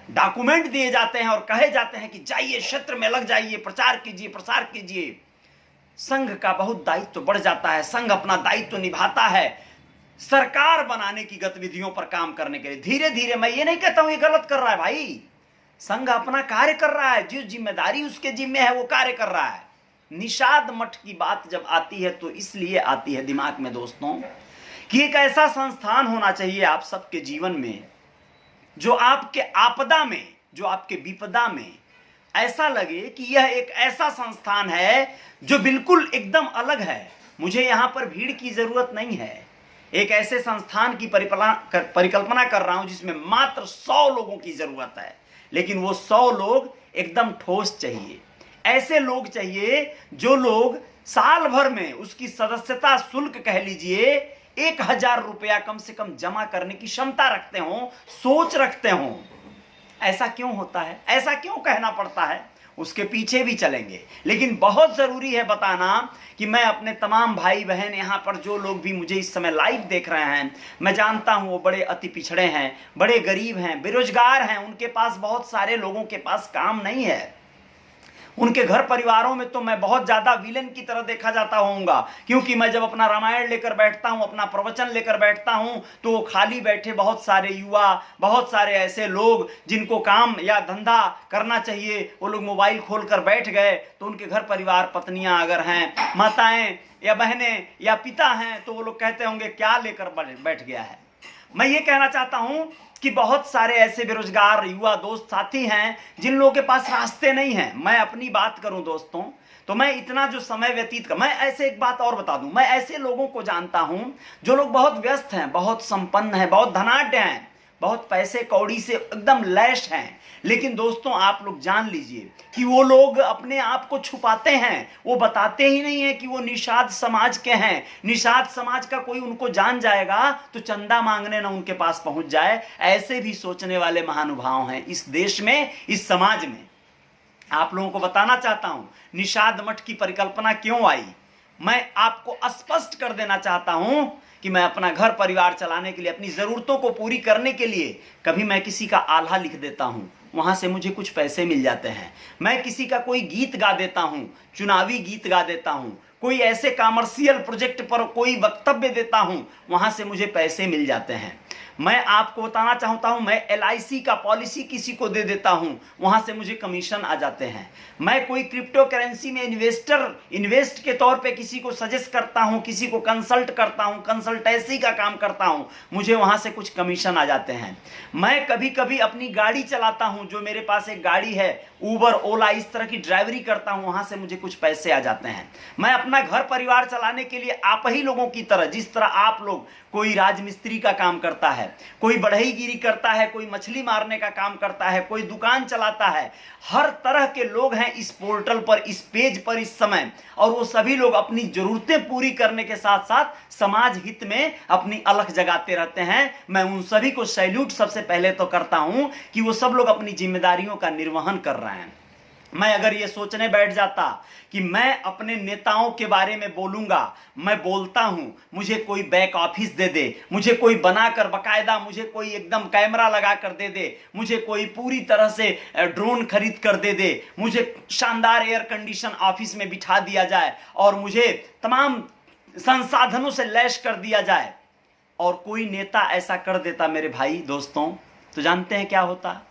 Document दिए जाते हैं और कहे जाते हैं कि जाइए क्षेत्र में लग जाइए, प्रचार कीजिए, प्रसार कीजिए। संघ का बहुत दायित्व बढ़ जाता है, संघ अपना दायित्व निभाता है सरकार बनाने की गतिविधियों पर काम करने के लिए। धीरे धीरे, मैं ये नहीं कहता हूं ये गलत कर रहा है भाई, संघ अपना कार्य कर रहा है, जो जिम्मेदारी उसके जिम्मे है वो कार्य कर रहा है। निषाद मठ की बात जब आती है तो इसलिए आती है दिमाग में दोस्तों कि एक ऐसा संस्थान होना चाहिए आप सबके जीवन में जो आपके आपदा में, जो आपके विपदा में ऐसा लगे कि यह एक ऐसा संस्थान है जो बिल्कुल एकदम अलग है। मुझे यहां पर भीड़ की जरूरत नहीं है। एक ऐसे संस्थान की परिकल्पना कर रहा हूं जिसमें मात्र 100 लोगों की जरूरत है, लेकिन वो 100 लोग एकदम ठोस चाहिए। ऐसे लोग चाहिए जो लोग साल भर में उसकी सदस्यता शुल्क कह लीजिए 1000 रुपया कम से कम जमा करने की क्षमता रखते हों, सोच रखते हों। ऐसा क्यों होता है, ऐसा क्यों कहना पड़ता है, उसके पीछे भी चलेंगे। लेकिन बहुत जरूरी है बताना कि मैं अपने तमाम भाई बहन यहां पर जो लोग भी मुझे इस समय लाइव देख रहे हैं, मैं जानता हूं वो बड़े अति पिछड़े हैं, बड़े गरीब हैं, बेरोजगार हैं, उनके पास बहुत सारे लोगों के पास काम नहीं है। उनके घर परिवारों में तो मैं बहुत ज्यादा विलेन की तरह देखा जाता होऊंगा, क्योंकि मैं जब अपना रामायण लेकर बैठता हूं, अपना प्रवचन लेकर बैठता हूं, तो खाली बैठे बहुत सारे युवा, बहुत सारे ऐसे लोग जिनको काम या धंधा करना चाहिए, वो लोग मोबाइल खोलकर बैठ गए, तो उनके घर परिवार, पत्नियां अगर हैं, माताएं या बहनें या पिता हैं, तो वो लोग कहते होंगे क्या लेकर बैठ गया है। मैं ये कहना चाहता हूं कि बहुत सारे ऐसे बेरोजगार युवा दोस्त साथी हैं जिन लोगों के पास रास्ते नहीं हैं। मैं अपनी बात करूं दोस्तों तो मैं इतना जो समय व्यतीत कर, मैं ऐसे एक बात और बता दूं, मैं ऐसे लोगों को जानता हूं जो लोग बहुत व्यस्त हैं, बहुत संपन्न हैं, बहुत धनाढ्य हैं, बहुत पैसे कौड़ी से एकदम लैश हैं, लेकिन दोस्तों आप लोग जान लीजिए कि वो लोग अपने आप को छुपाते हैं, वो बताते ही नहीं है कि वो निषाद समाज के हैं। निषाद समाज का कोई उनको जान जाएगा तो चंदा मांगने ना उनके पास पहुंच जाए, ऐसे भी सोचने वाले महानुभाव हैं इस देश में, इस समाज में। आप लोगों को बताना चाहता हूं निषाद मठ की परिकल्पना क्यों आई। मैं आपको स्पष्ट कर देना चाहता हूं कि मैं अपना घर परिवार चलाने के लिए, अपनी जरूरतों को पूरी करने के लिए, कभी मैं किसी का आल्हा लिख देता हूं, वहां से मुझे कुछ पैसे मिल जाते हैं। मैं किसी का कोई गीत गा देता हूं, चुनावी गीत गा देता हूं, कोई ऐसे कॉमर्शियल प्रोजेक्ट पर कोई वक्तव्य देता हूं, वहां से मुझे पैसे मिल जाते हैं। मैं आपको बताना चाहता हूं मैं LIC का पॉलिसी किसी को दे देता हूं, वहां से मुझे कमीशन आ जाते हैं। मैं कोई क्रिप्टो करेंसी में इन्वेस्ट के तौर पे किसी को सजेस्ट करता हूं, किसी को कंसल्ट करता हूं, कंसल्टेंसी का काम करता हूं, मुझे वहां से कुछ कमीशन आ जाते हैं। मैं कभी कभी अपनी गाड़ी चलाता हूं, जो मेरे पास एक गाड़ी है, उबर, ओला, इस तरह की ड्राइवरी करता हूं, वहां से मुझे कुछ पैसे आ जाते हैं। मैं अपना घर परिवार चलाने के लिए आप ही लोगों की तरह, जिस तरह आप लोग, कोई राजमिस्त्री का काम करता है, कोई बढ़ईगिरी करता है, कोई मछली मारने का काम करता है, कोई दुकान चलाता है, हर तरह के लोग हैं इस पोर्टल पर, इस पेज पर इस समय, और वो सभी लोग अपनी जरूरतें पूरी करने के साथ साथ समाज हित में अपनी अलख जगाते रहते हैं। मैं उन सभी को सैल्यूट सबसे पहले तो करता हूं कि वो सब लोग अपनी जिम्मेदारियों का निर्वहन कर रहे हैं। मैं अगर ये सोचने बैठ जाता कि मैं अपने नेताओं के बारे में बोलूंगा, मैं बोलता हूं, मुझे कोई बैक ऑफिस दे दे, मुझे कोई बनाकर बकायदा, मुझे कोई एकदम कैमरा लगा कर दे दे, मुझे कोई पूरी तरह से ड्रोन खरीद कर दे दे, मुझे शानदार एयर कंडीशन ऑफिस में बिठा दिया जाए और मुझे तमाम संसाधनों से लैस कर दिया जाए, और कोई नेता ऐसा कर देता मेरे भाई दोस्तों, तो जानते हैं क्या होता।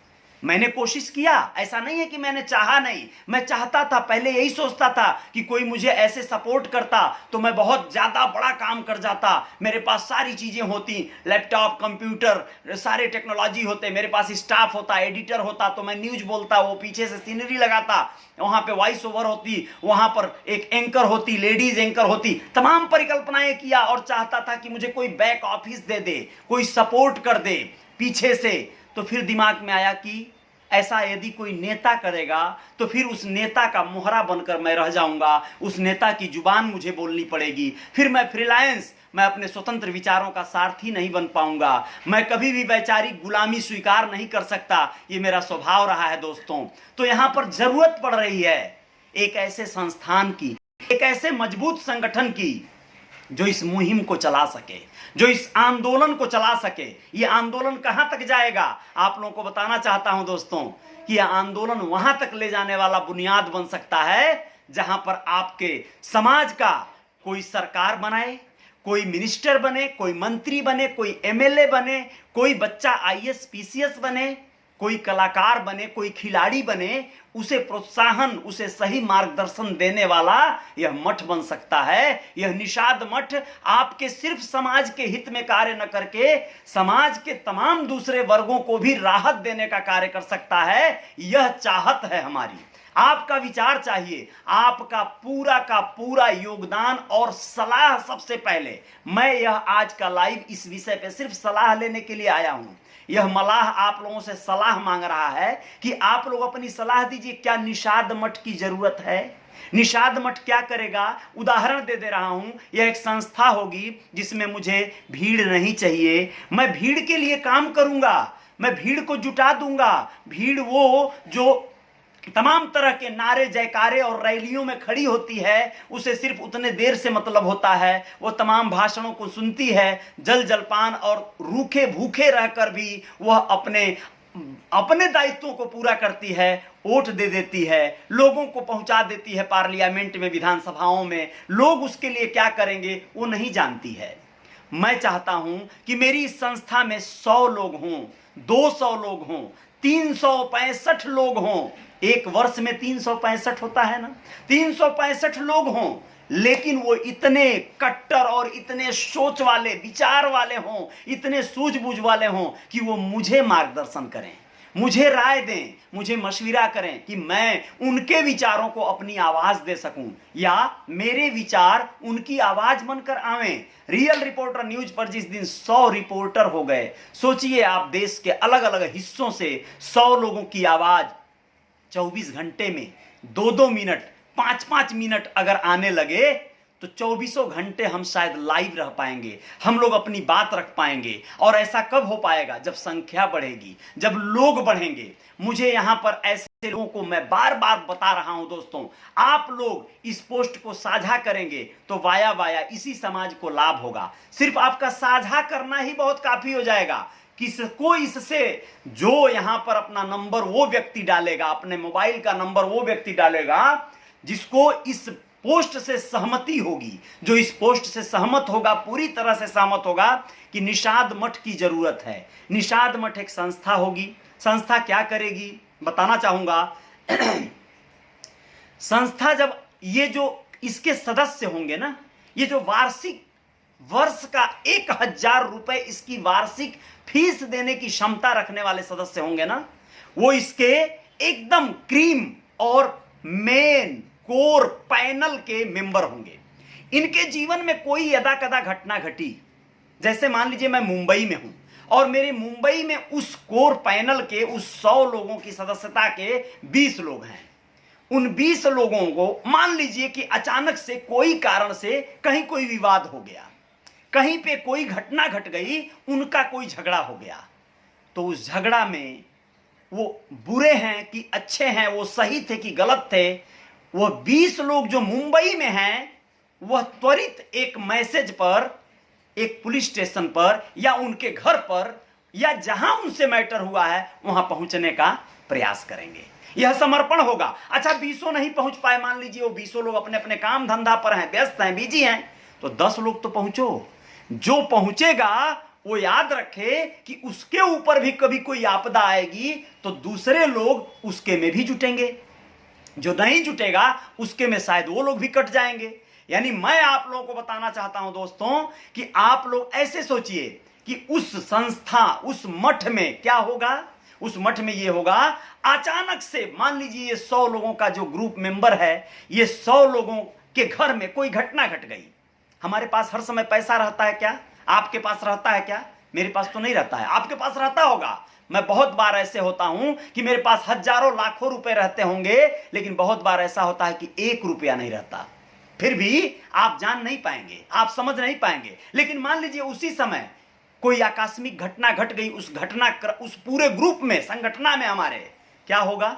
मैंने कोशिश किया, ऐसा नहीं है कि मैंने चाहा नहीं, मैं चाहता था, पहले यही सोचता था कि कोई मुझे ऐसे सपोर्ट करता तो मैं बहुत ज्यादा बड़ा काम कर जाता, मेरे पास सारी चीजें होती, लैपटॉप, कंप्यूटर, सारे टेक्नोलॉजी होते, मेरे पास स्टाफ होता, एडिटर होता, तो मैं न्यूज बोलता, वो पीछे से सीनरी लगाता, वहां पे वॉइस ओवर होती, वहां पर एक एंकर होती, लेडीज एंकर होती, तमाम परिकल्पनाएं किया और चाहता था कि मुझे कोई बैक ऑफिस दे दे, कोई सपोर्ट कर दे पीछे से। तो फिर दिमाग में आया कि ऐसा यदि कोई नेता करेगा तो फिर उस नेता का मोहरा बनकर मैं रह जाऊंगा, उस नेता की जुबान मुझे बोलनी पड़ेगी, फिर मैं फ्रीलांस, मैं अपने स्वतंत्र विचारों का सारथी नहीं बन पाऊंगा, मैं कभी भी वैचारिक गुलामी स्वीकार नहीं कर सकता, ये मेरा स्वभाव रहा है दोस्तों। तो यहां पर जरूरत पड़ रही है एक ऐसे संस्थान की, एक ऐसे मजबूत संगठन की जो इस मुहिम को चला सके, जो इस आंदोलन को चला सके। ये आंदोलन कहां तक जाएगा, आप लोगों को बताना चाहता हूं दोस्तों कि यह आंदोलन वहां तक ले जाने वाला बुनियाद बन सकता है जहां पर आपके समाज का कोई सरकार बनाए, कोई मिनिस्टर बने, कोई मंत्री बने, कोई एमएलए बने, कोई बच्चा आईएएस पीसीएस बने, कोई कलाकार बने, कोई खिलाड़ी बने, उसे प्रोत्साहन, उसे सही मार्गदर्शन देने वाला यह मठ बन सकता है। यह निषाद मठ आपके सिर्फ समाज के हित में कार्य न करके समाज के तमाम दूसरे वर्गों को भी राहत देने का कार्य कर सकता है। यह चाहत है हमारी। आपका विचार चाहिए, आपका पूरा का पूरा योगदान और सलाह। सबसे पहले मैं यह आज का लाइव इस विषय पे सिर्फ सलाह लेने के लिए आया हूं। यह मलाह आप लोगों से सलाह मांग रहा है कि आप लोग अपनी सलाह दीजिए, क्या निषाद मठ की जरूरत है? निषाद मठ क्या करेगा? उदाहरण दे रहा हूं, यह एक संस्था होगी जिसमें मुझे भीड़ नहीं चाहिए। मैं भीड़ के लिए काम करूंगा, मैं भीड़ को जुटा दूंगा। भीड़ वो जो तमाम तरह के नारे जयकारे और रैलियों में खड़ी होती है, उसे सिर्फ उतने देर से मतलब होता है। वो तमाम भाषणों को सुनती है, जल जलपान और रूखे भूखे रहकर भी वह अपने दायित्वों को पूरा करती है। वोट दे देती है, लोगों को पहुंचा देती है पार्लियामेंट में, विधानसभाओं में। लोग उसके लिए क्या करेंगे वो नहीं जानती है। मैं चाहता हूं कि मेरी इस संस्था में 100 लोग हों, 200 लोग हों, 365 लोग हों। एक वर्ष में 365 होता है ना, 365 लोग हों, लेकिन वो इतने कट्टर और इतने सोच वाले, विचार वाले हों, इतने सूझबूझ वाले हों कि वो मुझे मार्गदर्शन करें, मुझे राय दें, मुझे मशविरा करें कि मैं उनके विचारों को अपनी आवाज दे सकूं या मेरे विचार उनकी आवाज बनकर आवें। रियल रिपोर्टर न्यूज पर जिस दिन 100 रिपोर्टर हो गए, सोचिए आप, देश के अलग अलग हिस्सों से 100 लोगों की आवाज 24 घंटे में 2-2 मिनट, 5-5 मिनट अगर आने लगे तो 24 घंटे हम शायद लाइव रह पाएंगे, हम लोग अपनी बात रख पाएंगे। और ऐसा कब हो पाएगा? जब संख्या बढ़ेगी, जब लोग बढ़ेंगे। मुझे यहां पर ऐसे लोगों को मैं बार बार बता रहा हूं दोस्तों, आप लोग इस पोस्ट को साझा करेंगे तो वाया वाया इसी समाज को लाभ होगा। सिर्फ आपका साझा करना ही बहुत काफी हो जाएगा। किसको इससे, जो यहां पर अपना नंबर वो व्यक्ति डालेगा, अपने मोबाइल का नंबर वो व्यक्ति डालेगा जिसको इस पोस्ट से सहमति होगी, जो इस पोस्ट से सहमत होगा, पूरी तरह से सहमत होगा कि निषाद मठ की जरूरत है। निषाद मठ एक संस्था होगी। संस्था क्या करेगी बताना चाहूंगा। संस्था जब ये जो इसके सदस्य होंगे ना, ये जो वार्षिक वर्ष का 1000 रुपए इसकी वार्षिक फीस देने की क्षमता रखने वाले सदस्य होंगे ना, वो इसके एकदम क्रीम और मेन कोर पैनल के मेंबर होंगे। इनके जीवन में कोई यदा कदा घटना घटी, जैसे मान लीजिए मैं मुंबई में हूं और मेरे मुंबई में उस कोर पैनल के उस 100 लोगों की सदस्यता के 20 लोग हैं। उन 20 लोगों को मान लीजिए कि अचानक से कोई कारण से कहीं कोई विवाद हो गया, कहीं पे कोई घटना घट गई, उनका कोई झगड़ा हो गया, तो उस झगड़ा में वो बुरे हैं कि अच्छे हैं, वो सही थे कि गलत थे, वह 20 लोग जो मुंबई में हैं वह त्वरित एक मैसेज पर, एक पुलिस स्टेशन पर या उनके घर पर या जहां उनसे मैटर हुआ है वहां पहुंचने का प्रयास करेंगे। यह समर्पण होगा। अच्छा 20 नहीं पहुंच पाए, मान लीजिए वो 20 लोग अपने अपने काम धंधा पर हैं, व्यस्त हैं, बिजी हैं, तो 10 लोग तो पहुंचो। जो पहुंचेगा वो याद रखे कि उसके ऊपर भी कभी कोई आपदा आएगी तो दूसरे लोग उसके में भी जुटेंगे, जो नहीं जुटेगा उसके में शायद वो लोग भी कट जाएंगे। यानी मैं आप लोगों को बताना चाहता हूं दोस्तों कि आप लोग ऐसे सोचिए कि उस संस्था, उस मठ में क्या होगा। उस मठ में ये होगा, अचानक से मान लीजिए ये 100 लोगों का जो ग्रुप मेंबर है, ये 100 लोगों के घर में कोई घटना घट गई। हमारे पास हर समय पैसा रहता है क्या? आपके पास रहता है क्या? मेरे पास तो नहीं रहता है, आपके पास रहता होगा। मैं बहुत बार ऐसे होता हूं कि मेरे पास हजारों लाखों रुपए रहते होंगे, लेकिन बहुत बार ऐसा होता है कि 1 रुपया नहीं रहता। फिर भी आप जान नहीं पाएंगे, आप समझ नहीं पाएंगे। लेकिन मान लीजिए उसी समय कोई आकस्मिक घटना घट गई, उस पूरे ग्रुप में, संगठना में हमारे, क्या होगा?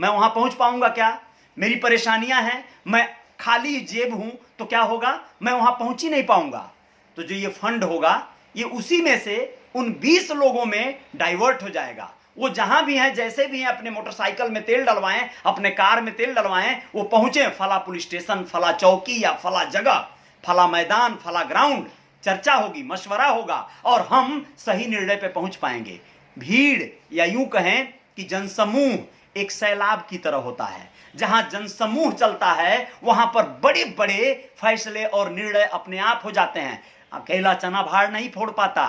मैं वहां पहुंच पाऊंगा क्या? मेरी परेशानियां हैं, मैं खाली जेब हूं तो क्या होगा, मैं वहां पहुंच ही नहीं पाऊंगा। तो जो ये फंड होगा ये उसी में से उन 20 लोगों में डाइवर्ट हो जाएगा। वो जहां भी हैं, जैसे भी हैं, अपने मोटरसाइकिल में तेल डलवाएं, अपने कार में तेल डलवाएं, वो पहुंचे फला पुलिस स्टेशन, फला चौकी या फला जगह, फला मैदान, फला ग्राउंड, चर्चा होगी, मशवरा होगा और हम सही निर्णय पे पहुंच पाएंगे। भीड़ या यूं कहें कि जनसमूह एक सैलाब की तरह होता है। जहां जनसमूह चलता है वहां पर बड़े बड़े फैसले और निर्णय अपने आप हो जाते हैं। अकेला चना भाड़ नहीं फोड़ पाता,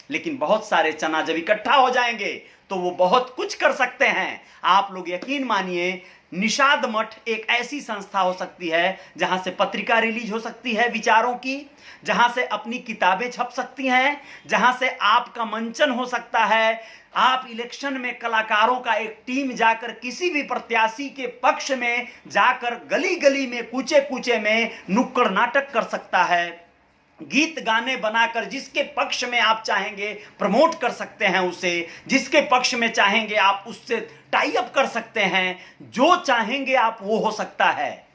लेकिन बहुत सारे चना जब इकट्ठा हो जाएंगे तो वो बहुत कुछ कर सकते हैं। आप लोग यकीन मानिए, निषाद मठ एक ऐसी संस्था हो सकती है जहां से पत्रिका रिलीज हो सकती है विचारों की, जहां से अपनी किताबें छप सकती हैं, जहां से आपका मंचन हो सकता है। आप इलेक्शन में कलाकारों का एक टीम जाकर किसी भी प्रत्याशी के पक्ष में जाकर गली गली में, कूचे कूचे में नुक्कड़ नाटक कर सकता है। गीत गाने बनाकर जिसके पक्ष में आप चाहेंगे प्रमोट कर सकते हैं उसे, जिसके पक्ष में चाहेंगे आप उससे टाई अप कर सकते हैं, जो चाहेंगे आप वो हो सकता है।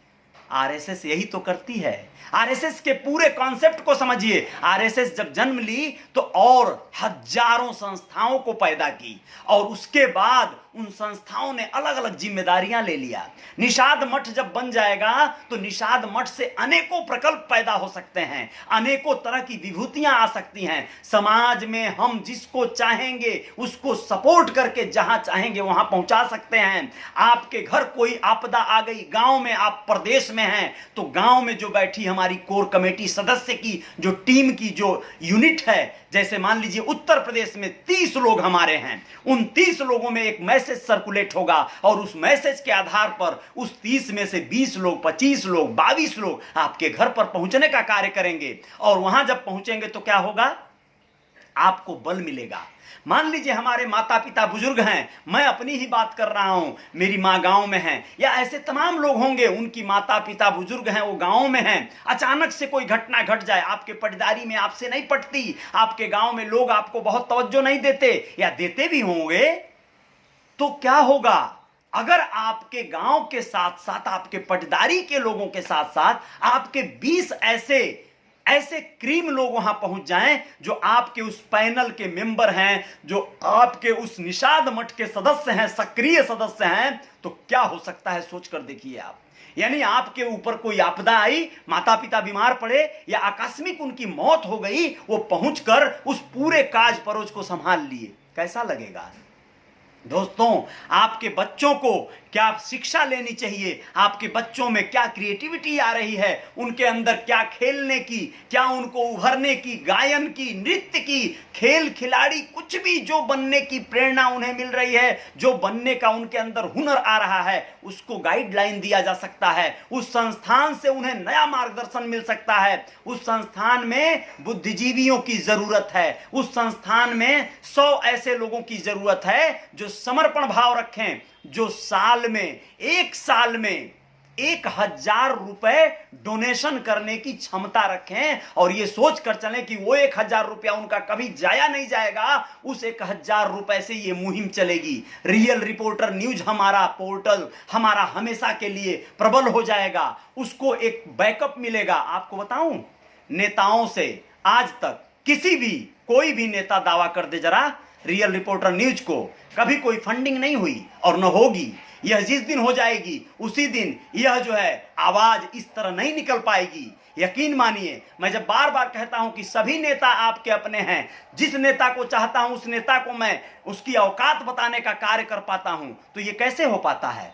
आरएसएस यही तो करती है। आरएसएस के पूरे कॉन्सेप्ट को समझिए। आरएसएस जब जन्म ली तो और हजारों संस्थाओं को पैदा की और उसके बाद उन संस्थाओं ने अलग अलग जिम्मेदारियां ले लिया। निषाद मठ जब बन जाएगा तो निषाद मठ से अनेकों प्रकल्प पैदा हो सकते हैं, अनेकों तरह की विभूतियां आ सकती हैं। समाज में हम जिसको चाहेंगे उसको सपोर्ट करके जहां चाहेंगे वहां पहुंचा सकते हैं। आपके घर कोई आपदा आ गई, गांव में, आप प्रदेश में हैं, तो गांव में जो बैठी हमारी कोर कमेटी सदस्य की जो टीम की जो यूनिट है, जैसे मान लीजिए उत्तर प्रदेश में 30 लोग हमारे हैं, उन 30 लोगों में एक मैसेज सर्कुलेट होगा और उस मैसेज के आधार पर उस 30 में से 20 लोग, 25 लोग, 22 लोग आपके घर पर पहुंचने का कार्य करेंगे। और वहां जब पहुंचेंगे तो क्या होगा, आपको बल मिलेगा। मान लीजिए हमारे माता पिता बुजुर्ग हैं, मैं अपनी ही बात कर रहा हूं, मेरी मां गांव में है, या ऐसे तमाम लोग होंगे उनकी माता पिता बुजुर्ग हैं, वो गांव में हैं। अचानक से कोई घटना घट जाए, आपके पटदारी में आपसे नहीं पटती, आपके गांव में लोग आपको बहुत तवज्जो नहीं देते या देते भी होंगे, तो क्या होगा? अगर आपके गांव के साथ साथ, आपके पटदारी के लोगों के साथ साथ आपके 20 ऐसे क्रीम लोग वहां पहुंच जाएं जो आपके उस पैनल के मेंबर हैं, जो आपके उस निषाद मठ के सदस्य हैं, सक्रिय सदस्य हैं, तो क्या हो सकता है सोच कर देखिए आप। यानी आपके ऊपर कोई आपदा आई, माता पिता बीमार पड़े या आकस्मिक उनकी मौत हो गई, वो पहुंचकर उस पूरे काज परोज को संभाल लिए। कैसा लगेगा? दोस्तों, आपके बच्चों को क्या शिक्षा लेनी चाहिए, आपके बच्चों में क्या क्रिएटिविटी आ रही है, उनके अंदर क्या खेलने की, क्या उनको उभरने की, गायन की, नृत्य की, खेल खिलाड़ी, कुछ भी जो बनने की प्रेरणा उन्हें मिल रही है, जो बनने का उनके अंदर हुनर आ रहा है, उसको गाइडलाइन दिया जा सकता है। उस संस्थान से उन्हें नया मार्गदर्शन मिल सकता है। उस संस्थान में बुद्धिजीवियों की जरूरत है। उस संस्थान में 100 ऐसे लोगों की जरूरत है जो समर्पण भाव रखें, जो एक साल में 1000 रुपए डोनेशन करने की क्षमता रखें और ये सोच कर चलें कि वो 1000 रुपया उनका कभी जाया नहीं जाएगा। उस 1000 रुपए से ये मुहिम चलेगी। रियल रिपोर्टर न्यूज हमारा पोर्टल हमारा हमेशा के लिए प्रबल हो जाएगा, उसको एक बैकअप मिलेगा। आपको बताऊं, नेताओं से आज तक कोई भी नेता दावा कर दे जरा, रियल रिपोर्टर न्यूज को कभी कोई फंडिंग नहीं हुई और न होगी। यह जिस दिन हो जाएगी उसी दिन यह जो है आवाज इस तरह नहीं निकल पाएगी। यकीन मानिए, मैं जब बार बार कहता हूं कि सभी नेता आपके अपने हैं, जिस नेता को चाहता हूं उस नेता को मैं उसकी औकात बताने का कार्य कर पाता हूं, तो ये कैसे हो पाता है?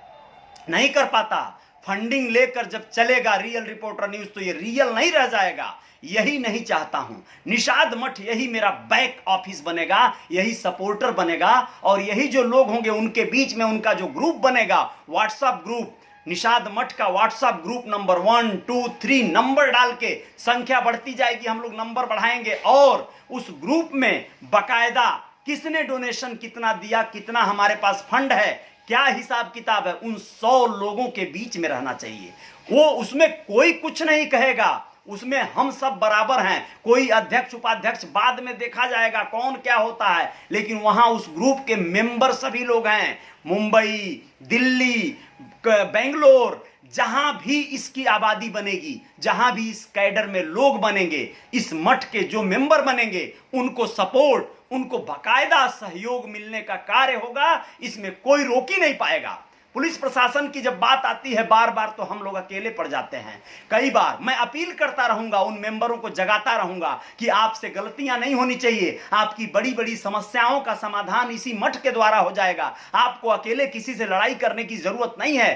नहीं कर पाता। फंडिंग लेकर जब चलेगा रियल रिपोर्टर न्यूज तो ये रियल नहीं रह जाएगा। यही नहीं चाहता हूं। निषाद मठ यही मेरा बैक ऑफिस बनेगा, यही सपोर्टर बनेगा और यही जो लोग होंगे उनके बीच में उनका जो ग्रुप बनेगा, व्हाट्सएप ग्रुप, निषाद मठ का व्हाट्सएप ग्रुप नंबर 1, 2, 3 नंबर डाल के संख्या बढ़ती जाएगी, हम लोग नंबर बढ़ाएंगे और उस ग्रुप में बकायदा किसने डोनेशन कितना दिया, कितना हमारे पास फंड है, क्या हिसाब किताब है, उन 100 लोगों के बीच में रहना चाहिए। वो उसमें कोई कुछ नहीं कहेगा, उसमें हम सब बराबर हैं। कोई अध्यक्ष उपाध्यक्ष बाद में देखा जाएगा कौन क्या होता है, लेकिन वहां उस ग्रुप के मेंबर सभी लोग हैं। मुंबई, दिल्ली, बेंगलोर, जहां भी इसकी आबादी बनेगी, जहां भी इस कैडर में लोग बनेंगे, इस मठ के जो मेंबर बनेंगे, उनको सपोर्ट, उनको बाकायदा सहयोग मिलने का कार्य होगा। इसमें कोई रोक ही नहीं पाएगा। पुलिस प्रशासन की जब बात आती है बार बार, तो हम लोग अकेले पड़ जाते हैं। कई बार मैं अपील करता रहूंगा, उन मेंबरों को जगाता रहूंगा कि आपसे गलतियां नहीं होनी चाहिए, आपकी बड़ी बड़ी समस्याओं का समाधान इसी मठ के द्वारा हो जाएगा। आपको अकेले किसी से लड़ाई करने की जरूरत नहीं है,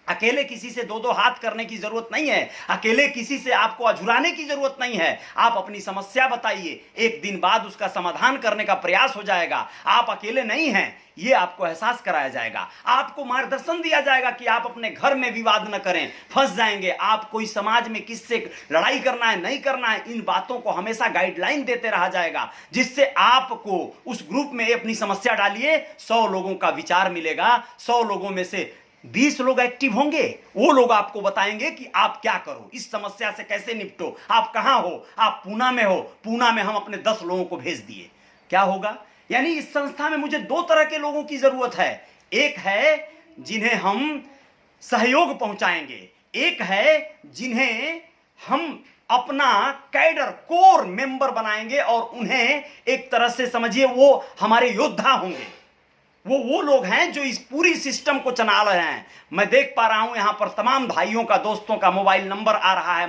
अकेले किसी से दो दो हाथ करने की जरूरत नहीं है, अकेले किसी से आपको अझुराने की जरूरत नहीं है। आप अपनी समस्या बताइए, एक दिन बाद उसका समाधान करने का प्रयास हो जाएगा। आप अकेले नहीं हैं, ये आपको एहसास कराया जाएगा। आपको मार्गदर्शन दिया जाएगा कि आप अपने घर में विवाद न करें, फंस जाएंगे। आप कोई समाज में किससे लड़ाई करना है, नहीं करना है, इन बातों को हमेशा गाइडलाइन देते रहा जाएगा, जिससे आपको उस ग्रुप में अपनी समस्या डालिए, 100 लोगों का विचार मिलेगा, 100 लोगों में से 20 लोग एक्टिव होंगे। वो लोग आपको बताएंगे कि आप क्या करो, इस समस्या से कैसे निपटो। आप कहां हो? आप पूना में हो, पूना में हम अपने 10 लोगों को भेज दिए। क्या होगा? यानी इस संस्था में मुझे 2 तरह के लोगों की जरूरत है। एक है जिन्हें हम सहयोग पहुंचाएंगे, एक है जिन्हें हम अपना कैडर कोर मेंबर बनाएंगे और उन्हें एक तरह से समझिए वो हमारे योद्धा होंगे। वो लोग हैं जो इस पूरी सिस्टम को चला रहे हैं। मैं देख पा रहा हूं यहां पर तमाम भाइयों का, दोस्तों का मोबाइल नंबर आ रहा है।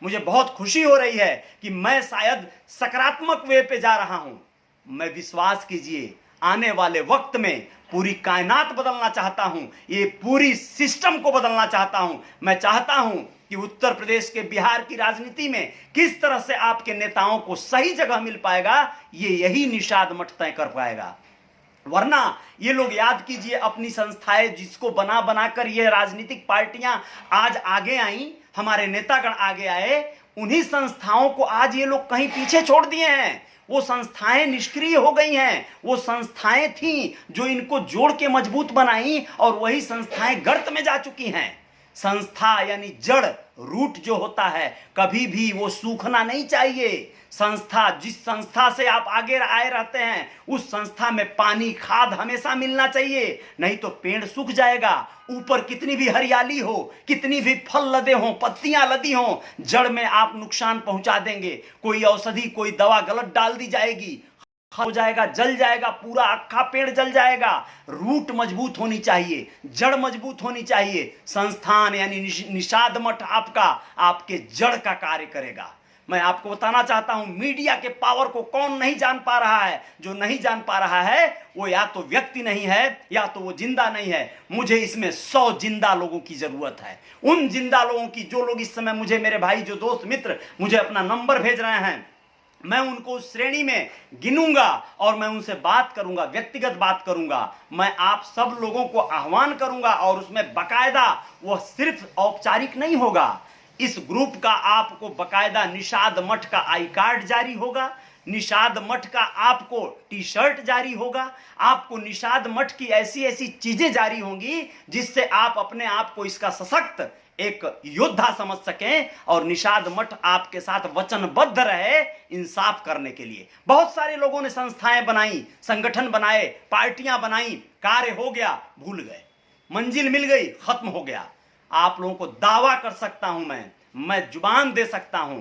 मुझे बहुत खुशी हो रही है कि मैं शायद सकारात्मक वे पे जा रहा हूं। मैं, विश्वास कीजिए, आने वाले वक्त में पूरी कायनात बदलना चाहता हूं, ये पूरी सिस्टम को बदलना चाहता हूं। मैं चाहता हूं कि उत्तर प्रदेश के, बिहार की राजनीति में किस तरह से आपके नेताओं को सही जगह मिल पाएगा, ये यही निषाद मठ तय कर पाएगा। वरना ये लोग, याद कीजिए, अपनी संस्थाएं जिसको बना बनाकर ये राजनीतिक पार्टियां आज आगे आई, हमारे नेतागण आगे आए, उन्हीं संस्थाओं को आज ये लोग कहीं पीछे छोड़ दिए हैं। वो संस्थाएं निष्क्रिय हो गई हैं। वो संस्थाएं थी जो इनको जोड़ के मजबूत बनाई, और वही संस्थाएं गर्त में जा चुकी हैं। संस्था यानी जड़, रूट जो होता है, कभी भी वो सूखना नहीं चाहिए। संस्था, जिस संस्था से आप आगे आए रहते हैं, उस संस्था में पानी, खाद हमेशा मिलना चाहिए, नहीं तो पेड़ सूख जाएगा। ऊपर कितनी भी हरियाली हो, कितनी भी फल लदे हों, पत्तियां लदी हों, जड़ में आप नुकसान पहुंचा देंगे। कोई औषधि, कोई दवा गलत डाल दी जाएगी, हो जाएगा, जल जाएगा, पूरा अक्खा पेड़ जल जाएगा। रूट मजबूत होनी चाहिए, जड़ मजबूत होनी चाहिए। संस्थान यानी निषाद मठ आपका, आपके जड़ का कार्य करेगा। मैं आपको बताना चाहता हूं, मीडिया के पावर को कौन नहीं जान पा रहा है? जो नहीं जान पा रहा है वो या तो व्यक्ति नहीं है, या तो वो जिंदा नहीं है। मुझे इसमें 100 जिंदा लोगों की जरूरत है। उन जिंदा लोगों की, जो लोग इस समय मुझे, मेरे भाई, जो दोस्त मित्र मुझे अपना नंबर भेज रहे हैं, मैं उनको उस श्रेणी में गिनूंगा और मैं उनसे बात करूंगा, व्यक्तिगत बात करूंगा। मैं आप सब लोगों को आह्वान करूंगा, और उसमें बकायदा, वह सिर्फ औपचारिक नहीं होगा, इस ग्रुप का आपको बकायदा निषाद मठ का आई कार्ड जारी होगा, निषाद मठ का आपको टी शर्ट जारी होगा, आपको निषाद मठ की ऐसी ऐसी चीजें जारी होंगी जिससे आप अपने आप को इसका सशक्त एक योद्धा समझ सकें, और निषाद मठ आपके साथ वचनबद्ध रहे इंसाफ करने के लिए। बहुत सारे लोगों ने संस्थाएं बनाई, संगठन बनाए, पार्टियां बनाई, कार्य हो गया, भूल गए, मंजिल मिल गई, खत्म हो गया। आप लोगों को दावा कर सकता हूं, मैं जुबान दे सकता हूं,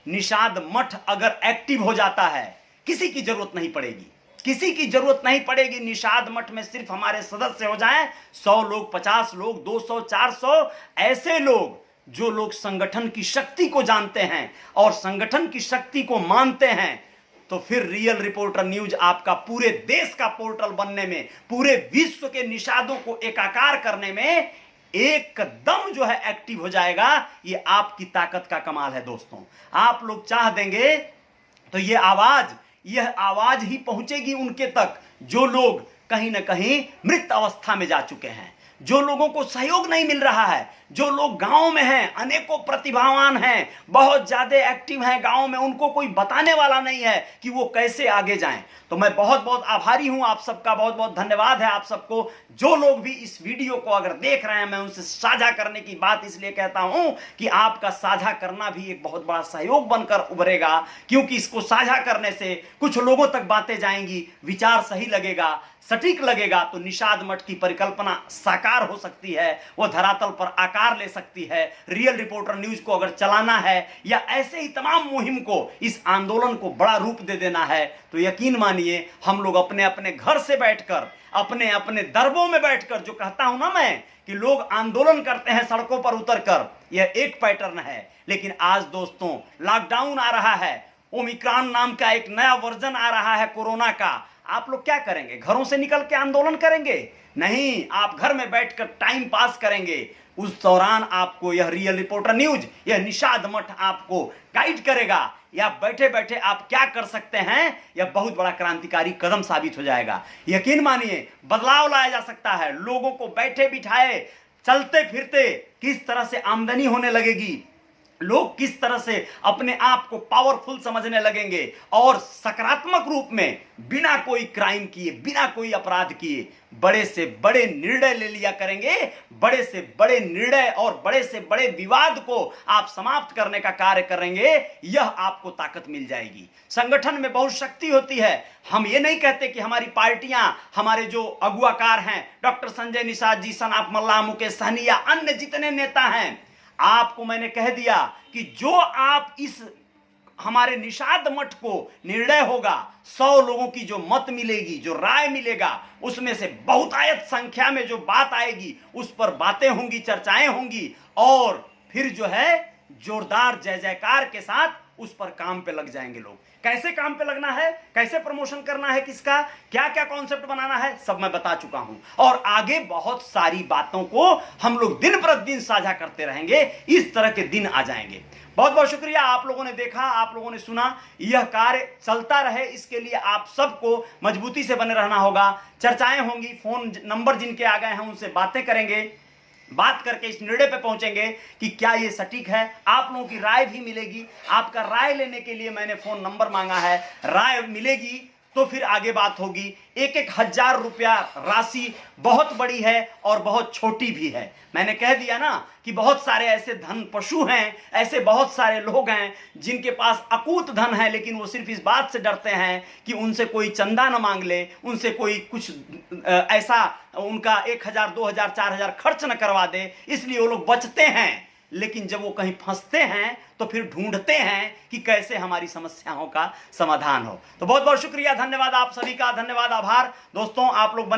निषाद मठ अगर एक्टिव हो जाता है, किसी की जरूरत नहीं पड़ेगी, किसी की जरूरत नहीं पड़ेगी। निषाद मठ में सिर्फ हमारे सदस्य हो जाएं 100 लोग, 50 लोग, 200, 400 ऐसे लोग, जो लोग संगठन की शक्ति को जानते हैं और संगठन की शक्ति को मानते हैं, तो फिर रियल रिपोर्टर न्यूज आपका पूरे देश का पोर्टल बनने में, पूरे विश्व के निषादों को एकाकार करने में एकदम जो है एक्टिव हो जाएगा। ये आपकी ताकत का कमाल है दोस्तों। आप लोग चाह देंगे तो यह आवाज ही पहुंचेगी उनके तक, जो लोग कहीं ना कहीं मृत अवस्था में जा चुके हैं, जो लोगों को सहयोग नहीं मिल रहा है, जो लोग गांव में हैं, अनेकों प्रतिभावान हैं, बहुत ज्यादा एक्टिव हैं गांव में, उनको कोई बताने वाला नहीं है कि वो कैसे आगे जाएं। तो मैं बहुत बहुत आभारी हूं, आप सबका बहुत बहुत धन्यवाद है आप सबको। जो लोग भी इस वीडियो को अगर देख रहे हैं, मैं उनसे साझा करने की बात इसलिए कहता हूं कि आपका साझा करना भी एक बहुत बड़ा सहयोग बनकर उभरेगा, क्योंकि इसको साझा करने से कुछ लोगों तक बातें जाएंगी, विचार सही लगेगा, सटीक लगेगा तो निषाद मठ की परिकल्पना साकार हो सकती है, वो धरातल पर आकार ले सकती है। रियल रिपोर्टर न्यूज को अगर चलाना है या ऐसे ही तमाम मुहिम को, इस आंदोलन को बड़ा रूप दे देना है, तो यकीन मानिए हम लोग अपने अपने घर से बैठकर, अपने अपने दरबों में बैठकर, जो कहता हूं ना मैं कि लोग आंदोलन करते हैं सड़कों पर उतरकर, यह एक पैटर्न है। लेकिन आज दोस्तों लॉकडाउन आ रहा है, ओमिक्रॉन नाम का एक नया वर्जन आ रहा है कोरोना का। आप लोग क्या करेंगे? घरों से निकल के आंदोलन करेंगे? नहीं, आप घर में बैठकर टाइम पास करेंगे। उस दौरान आपको यह रियल रिपोर्टर न्यूज, यह निषाद मठ आपको गाइड करेगा, या बैठे बैठे आप क्या कर सकते हैं, यह बहुत बड़ा क्रांतिकारी कदम साबित हो जाएगा। यकीन मानिए बदलाव लाया जा सकता है। लोगों को बैठे बिठाए, चलते फिरते किस तरह से आमदनी होने लगेगी, लोग किस तरह से अपने आप को पावरफुल समझने लगेंगे और सकारात्मक रूप में बिना कोई क्राइम किए, बिना कोई अपराध किए बड़े से बड़े निर्णय ले लिया करेंगे। बड़े से बड़े निर्णय और बड़े से बड़े विवाद को आप समाप्त करने का कार्य करेंगे, यह आपको ताकत मिल जाएगी। संगठन में बहुत शक्ति होती है। हम ये नहीं कहते कि हमारी पार्टियां, हमारे जो अगुवाकार हैं, डॉक्टर संजय निषाद जी, सनाफ मल्लाह, मुकेश सहनी या अन्य जितने नेता हैं, आपको मैंने कह दिया कि जो आप इस हमारे निषाद मठ को निर्णय होगा, 100 लोगों की जो मत मिलेगी, जो राय मिलेगा, उसमें से बहुतायत संख्या में जो बात आएगी, उस पर बातें होंगी, चर्चाएं होंगी, और फिर जो है जोरदार जय जयकार के साथ उस पर काम पे लग जाएंगे लोग। कैसे काम पे लगना है, कैसे प्रमोशन करना है, किसका क्या क्या कॉन्सेप्ट बनाना है, सब मैं बता चुका हूं। और आगे बहुत सारी बातों को हम लोग दिन प्रतिदिन साझा करते रहेंगे। इस तरह के दिन आ जाएंगे। बहुत बहुत शुक्रिया, आप लोगों ने देखा, आप लोगों ने सुना। यह कार्य चलता रहे, इसके लिए आप सबको मजबूती से बने रहना होगा। चर्चाएं होंगी, फोन नंबर जिनके आ गए हैं उनसे बातें करेंगे, बात करके इस निर्णय पे पहुंचेंगे कि क्या ये सटीक है। आप लोगों की राय भी मिलेगी। आपका राय लेने के लिए मैंने फोन नंबर मांगा है। राय मिलेगी तो फिर आगे बात होगी। 1,000 रुपया राशि बहुत बड़ी है और बहुत छोटी भी है। मैंने कह दिया ना कि बहुत सारे ऐसे धन पशु हैं, ऐसे बहुत सारे लोग हैं जिनके पास अकूत धन है, लेकिन वो सिर्फ इस बात से डरते हैं कि उनसे कोई चंदा न मांग ले, उनसे कोई कुछ ऐसा उनका 1,000, 2,000, 4,000 खर्च न करवा दे, इसलिए वो लोग बचते हैं। लेकिन जब वो कहीं फंसते हैं तो फिर ढूंढते हैं कि कैसे हमारी समस्याओं का समाधान हो। तो बहुत बहुत शुक्रिया, धन्यवाद आप सभी का, धन्यवाद, आभार दोस्तों। आप लोग